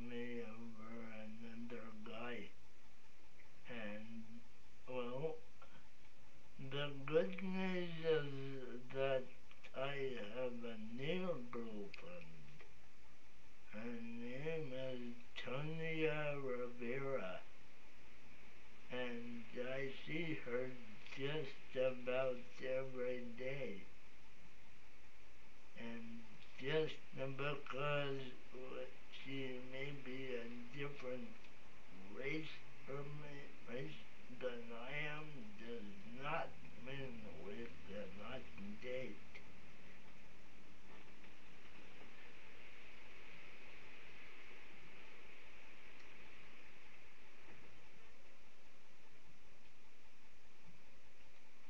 me over another guy. And, well, the good news is that I have a new girlfriend. Her name is Tonya Rivera, and I see her just about every day. And just because she may be a different race from me, race than I am, does not mean we cannot date.